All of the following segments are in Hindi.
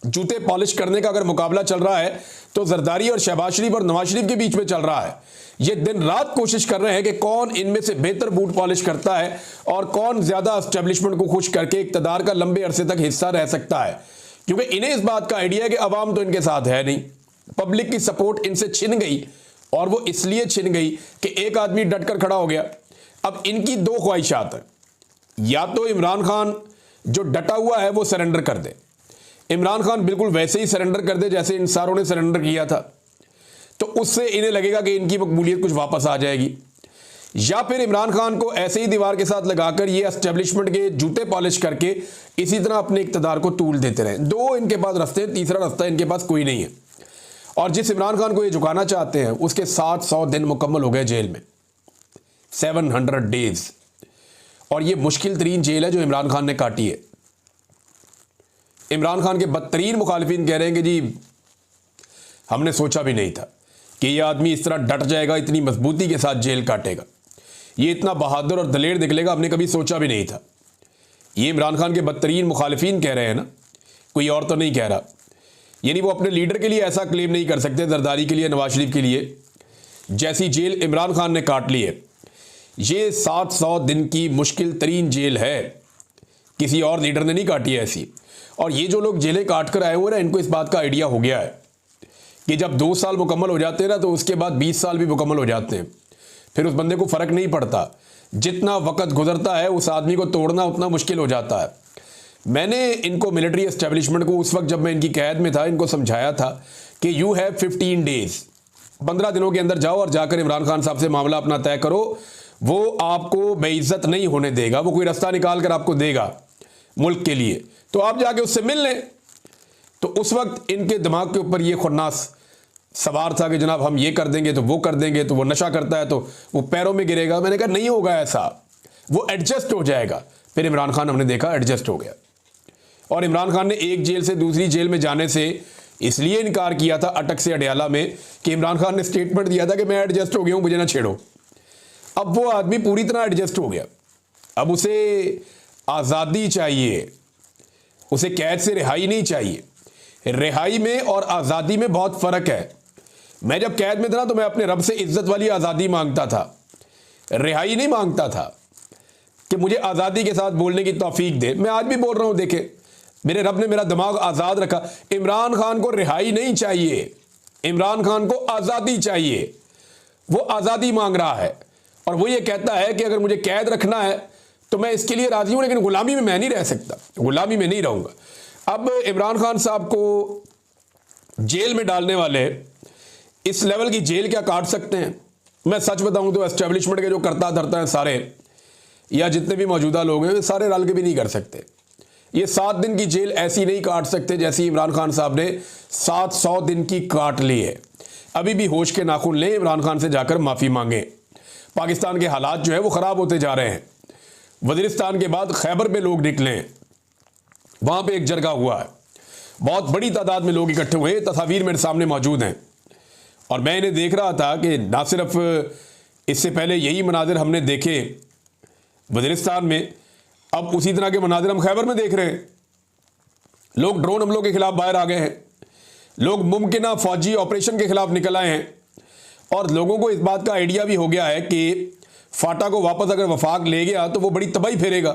जूते पॉलिश करने का अगर मुकाबला चल रहा है तो जरदारी और शहबाज शरीफ और नवाज शरीफ के बीच में चल रहा है। ये दिन रात कोशिश कर रहे हैं कि कौन इनमें से बेहतर बूट पॉलिश करता है और कौन ज्यादा एस्टेब्लिशमेंट को खुश करके इक्तदार का लंबे अरसे तक हिस्सा रह सकता है, क्योंकि इन्हें इस बात का आइडिया है कि अवाम तो इनके साथ है नहीं, पब्लिक की सपोर्ट इनसे छिन गई और वो इसलिए छिन गई कि एक आदमी डटकर खड़ा हो गया। अब इनकी दो ख्वाहिशात हैं, या तो इमरान खान जो डटा हुआ है वो सरेंडर कर दे, इमरान खान बिल्कुल वैसे ही सरेंडर कर दे जैसे इन सारों ने सरेंडर किया था, तो उससे इन्हें लगेगा कि इनकी मकबूलियत कुछ वापस आ जाएगी, या फिर इमरान खान को ऐसे ही दीवार के साथ लगाकर ये एस्टेब्लिशमेंट के जूते पॉलिश करके इसी तरह अपने इक्तदार को तूल देते रहे। दो इनके पास रास्ते हैं, तीसरा रास्ता इनके पास कोई नहीं है। और जिस इमरान खान को ये झुकाना चाहते हैं उसके 700 दिन मुकम्मल हो गए जेल में, 700 डेज, और ये मुश्किल तरीन जेल है जो इमरान खान ने काटी है। इमरान खान के बदतरीन मुखालिफिन कह रहे हैं कि जी हमने सोचा भी नहीं था कि ये आदमी इस तरह डट जाएगा, इतनी मजबूती के साथ जेल काटेगा, ये इतना बहादुर और दलेर निकलेगा, हमने कभी सोचा भी नहीं था। ये इमरान खान के बदतरीन मुखालिफिन कह रहे हैं ना, कोई और तो नहीं कह रहा। यानी वो अपने लीडर के लिए ऐसा क्लेम नहीं कर सकते, जरदारी के लिए, नवाज शरीफ के लिए, जैसी जेल इमरान खान ने काट ली है। ये 700 दिन की मुश्किल तरीन जेल है, किसी और लीडर ने नहीं काटी है ऐसी। और ये जो लोग जेलें काट कर आए हुए ना, इनको इस बात का आइडिया हो गया है कि जब 2 साल मुकम्मल हो जाते हैं ना, तो उसके बाद 20 साल भी मुकम्मल हो जाते हैं, फिर उस बंदे को फ़र्क नहीं पड़ता। जितना वक्त गुजरता है उस आदमी को तोड़ना उतना मुश्किल हो जाता है। मैंने इनको मिलिट्री एस्टेब्लिशमेंट को उस वक्त जब मैं इनकी कैद में था, इनको समझाया था कि यू हैव 15 डेज, 15 दिनों के अंदर जाओ और जाकर इमरान खान साहब से मामला अपना तय करो। वो आपको बेइज्जत नहीं होने देगा, वो कोई रास्ता निकाल कर आपको देगा मुल्क के लिए, तो आप जाके उससे मिल लें। तो उस वक्त इनके दिमाग के ऊपर ये खुन्नास सवार था कि जनाब हम ये कर देंगे तो वो कर देंगे, तो वो नशा करता है तो वो पैरों में गिरेगा। मैंने कहा नहीं होगा ऐसा, वो एडजस्ट हो जाएगा। फिर इमरान खान हमने देखा एडजस्ट हो गया, और इमरान खान ने एक जेल से दूसरी जेल में जाने से इसलिए इनकार किया था अटक से अडयाला में कि इमरान खान ने स्टेटमेंट दिया था कि मैं एडजस्ट हो गया हूं, मुझे ना छेड़ो। अब वो आदमी पूरी तरह एडजस्ट हो गया, अब उसे आज़ादी चाहिए, उसे कैद से रिहाई नहीं चाहिए। रिहाई में और आज़ादी में बहुत फ़र्क है। मैं जब कैद में था तो मैं अपने रब से इज्जत वाली आज़ादी मांगता था, रिहाई नहीं मांगता था कि मुझे आज़ादी के साथ बोलने की तौफीक दे। मैं आज भी बोल रहा हूं, देखे मेरे रब ने मेरा दिमाग आज़ाद रखा। इमरान खान को रिहाई नहीं चाहिए, इमरान खान को आज़ादी चाहिए। वो आज़ादी मांग रहा है और वो ये कहता है कि अगर मुझे कैद रखना है तो मैं इसके लिए राजी हूं, लेकिन गुलामी में मैं नहीं रह सकता, गुलामी में नहीं रहूंगा। अब इमरान खान साहब को जेल में डालने वाले इस लेवल की जेल क्या काट सकते हैं? मैं सच बताऊं तो एस्टेब्लिशमेंट के जो करता धरता है सारे, या जितने भी मौजूदा लोग हैं, सारे रल के भी नहीं कर सकते। ये 7 दिन की जेल ऐसी नहीं काट सकते जैसी इमरान खान साहब ने 700 दिन की काट ली है। अभी भी होश के नाखून लें, इमरान खान से जाकर माफ़ी मांगें। पाकिस्तान के हालात जो है वो ख़राब होते जा रहे हैं। वज़ीरिस्तान के बाद खैबर में लोग निकले, वहाँ पे एक जरगा हुआ है, बहुत बड़ी तादाद में लोग इकट्ठे हुए, तस्वीर मेरे सामने मौजूद हैं। और मैं इन्हें देख रहा था कि ना सिर्फ इससे पहले यही मनाजिर हमने देखे वज़ीरिस्तान में, अब उसी तरह के मनाजिर हम खैबर में देख रहे हैं। लोग ड्रोन हमलों के खिलाफ बाहर आ गए हैं, लोग मुमकिन फौजी ऑपरेशन के खिलाफ निकल आए हैं, और लोगों को इस बात का आइडिया भी हो गया है कि फाटा को वापस अगर वफाक ले गया तो वो बड़ी तबाही फेरेगा,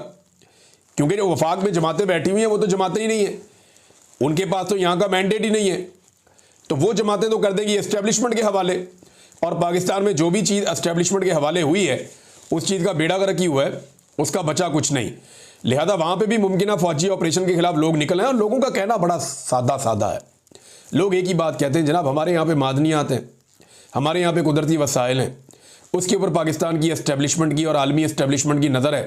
क्योंकि जो वफाक में जमातें बैठी हुई हैं वो तो जमातें ही नहीं है, उनके पास तो यहाँ का मैंडेट ही नहीं है, तो वो जमातें तो कर देगी एस्टेब्लिशमेंट के हवाले। और पाकिस्तान में जो भी चीज़ एस्टेब्लिशमेंट के हवाले हुई है उस चीज़ का बेड़ा गर्क ही हुआ है, उसका बचा कुछ नहीं। लिहाजा वहाँ पे भी मुमकिन फौजी ऑपरेशन के खिलाफ लोग निकल आए। और लोगों का कहना बड़ा सादा है, लोग एक ही बात कहते हैं, जनाब हमारे यहाँ पे मादनियात हैं, हमारे यहाँ पे कुदरती वसाइल हैं, उसके ऊपर पाकिस्तान की एस्टेब्लिशमेंट की और आलमी एस्टेब्लिशमेंट की नज़र है,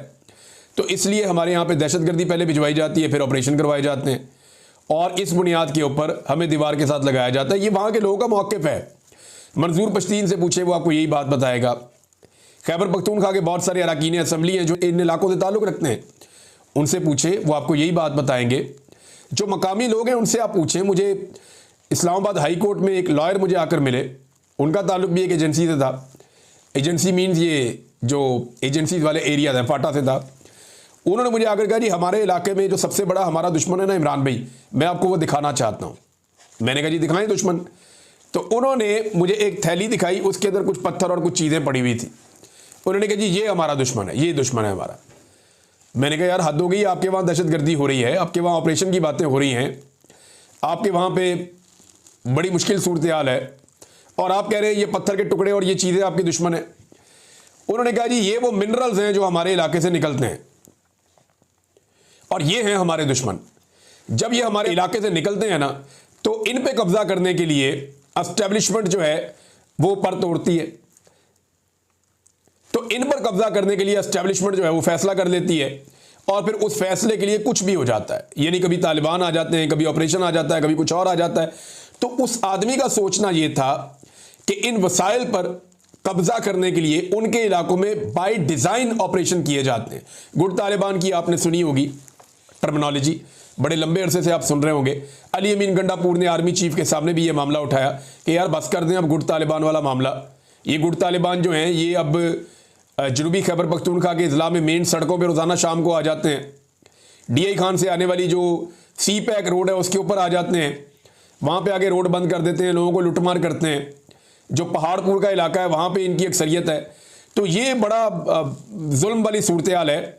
तो इसलिए हमारे यहाँ पे दहशतगर्दी पहले भिजवाई जाती है, फिर ऑपरेशन करवाए जाते हैं, और इस बुनियाद के ऊपर हमें दीवार के साथ लगाया जाता है। ये वहाँ के लोगों का मौक़िफ़ है। मंजूर पश्तीन से पूछे, वो आपको यही बात बताएगा। खैबर पख्तूनख्वा के बहुत सारे अरकान असम्बली हैं जो इन इलाकों से ताल्लुक़ रखते हैं, उनसे पूछे, वो आपको यही बात बताएंगे। जो मकामी लोग हैं उनसे आप पूछें। मुझे इस्लामाबाद हाई कोर्ट में एक लॉयर मुझे आकर मिले, उनका ताल्लुक़ भी एक एजेंसी से था। एजेंसी मीन्स ये जो एजेंसीज वाले एरिया हैं, फाटा से था। उन्होंने मुझे आकर कहा जी हमारे इलाके में जो सबसे बड़ा हमारा दुश्मन है ना इमरान भाई, मैं आपको वो दिखाना चाहता हूँ। मैंने कहा जी दिखाएं दुश्मन। तो उन्होंने मुझे एक थैली दिखाई, उसके अंदर कुछ पत्थर और कुछ चीज़ें पड़ी हुई थी। उन्होंने कहा जी ये हमारा दुश्मन है, ये दुश्मन है हमारा। मैंने कहा यार हद हो गई, आपके वहाँ दहशतगर्दी हो रही है, आपके वहाँ ऑपरेशन की बातें हो रही हैं, आपके वहाँ पे बड़ी मुश्किल सूरत हाल है, और आप कह रहे हैं ये पत्थर के टुकड़े और ये चीज़ें आपके दुश्मन है। उन्होंने कहा जी ये वो मिनरल्स हैं जो हमारे इलाके से निकलते हैं और ये हैं हमारे दुश्मन। जब ये हमारे इलाके से निकलते हैं ना तो इन पे कब्जा करने के लिए एस्टेब्लिशमेंट जो है वो पर तोड़ती है। तो इन पर कब्जा करने के लिए एस्टेब्लिशमेंट जो है वो फैसला कर लेती है और फिर उस फैसले के लिए कुछ भी हो जाता है। यानी कभी तालिबान आ जाते हैं, कभी ऑपरेशन आ जाता है, कभी कुछ और आ जाता है। तो उस आदमी का सोचना ये था कि इन वसाइल पर कब्जा करने के लिए उनके इलाकों में बाय डिजाइन ऑपरेशन किए जाते हैं। गुट तालिबान की आपने सुनी होगी टर्मिनोलॉजी, बड़े लंबे अरसे से आप सुन रहे होंगे। अली अमीन गंडापुर ने आर्मी चीफ के सामने भी ये मामला उठाया कि यार बस कर दें अब गुट तालिबान वाला मामला। ये गुट तालिबान जो हैं ये अब जनूबी खैबर पख्तूनख्वा के अजला में मेन सड़कों पर रोज़ाना शाम को आ जाते हैं। DI खान से आने वाली जो CPAC रोड है उसके ऊपर आ जाते हैं, वहाँ पे आगे रोड बंद कर देते हैं, लोगों को लुटमार करते हैं। जो पहाड़पुर का इलाका है वहाँ पे इनकी अक्सरियत है। तो ये बड़ा जुल्म वाली सूरत हाल है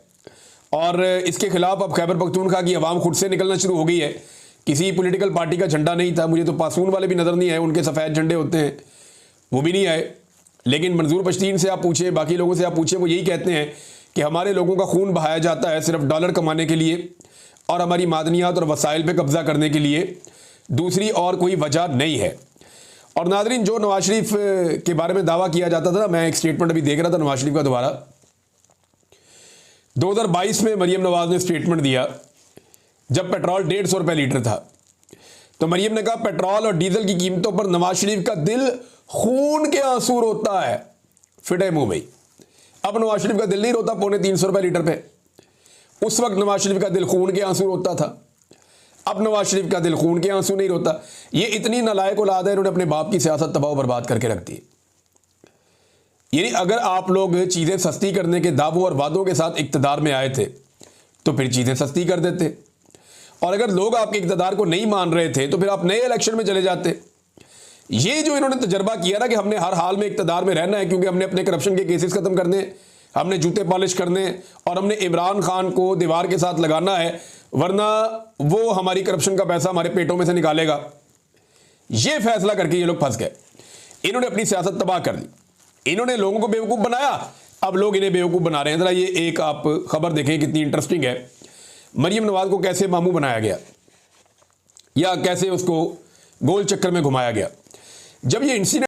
और इसके खिलाफ अब खैबर पख्तूनख्वा की आवाम खुद से निकलना शुरू हो गई है। किसी पॉलिटिकल पार्टी का झंडा नहीं था, मुझे तो पासून वाले भी नज़र नहीं आए, उनके सफ़ेद झंडे होते हैं वो भी नहीं आए। लेकिन मंजूर पश्तीन से आप पूछिए, बाकी लोगों से आप पूछिए, वो यही कहते हैं कि हमारे लोगों का खून बहाया जाता है सिर्फ डॉलर कमाने के लिए और हमारी मादनियात और वसाइल पे कब्जा करने के लिए, दूसरी और कोई वजह नहीं है। और नाज़रीन, जो नवाज शरीफ के बारे में दावा किया जाता था ना, मैं एक स्टेटमेंट अभी देख रहा था नवाज शरीफ का दोबारा 2022 में मरीम नवाज ने स्टेटमेंट दिया जब पेट्रोल 150 रुपये लीटर था। तो मरीम ने कहा पेट्रोल और डीजल की कीमतों पर नवाज शरीफ का दिल खून के आंसू रोता है। फिटे मुंह भाई, अब नवाज शरीफ का दिल नहीं रोता 350 रुपये लीटर पे। उस वक्त नवाज शरीफ का दिल खून के आंसू रोता था, अब नवाज शरीफ का दिल खून के आंसू नहीं रोता। ये इतनी नालायक औलाद है, इन्होंने अपने बाप की सियासत तबाह बर्बाद करके रख दी। यानी अगर आप लोग चीज़ें सस्ती करने के दावों और वादों के साथ इक़्तिदार में आए थे तो फिर चीज़ें सस्ती कर देते, और अगर लोग आपके इक़्तिदार को नहीं मान रहे थे तो फिर आप नए इलेक्शन में चले जाते। ये जो इन्होंने तजर्बा किया ना कि हमने हर हाल में इक़्तिदार में रहना है क्योंकि हमने अपने करप्शन के केसेस ख़त्म करने, हमने जूते पॉलिश करने और हमने इमरान खान को दीवार के साथ लगाना है, वरना वो हमारी करप्शन का पैसा हमारे पेटों में से निकालेगा। ये फैसला करके ये लोग फंस गए। इन्होंने अपनी सियासत तबाह कर दी, इन्होंने लोगों को बेवकूफ़ बनाया, अब लोग इन्हें बेवकूफ़ बना रहे हैं। ज़रा ये एक आप खबर देखें कितनी इंटरेस्टिंग है। मरीम नवाज को कैसे मामू बनाया गया या कैसे उसको गोल चक्कर में घुमाया गया। जब ये इंसिडेंट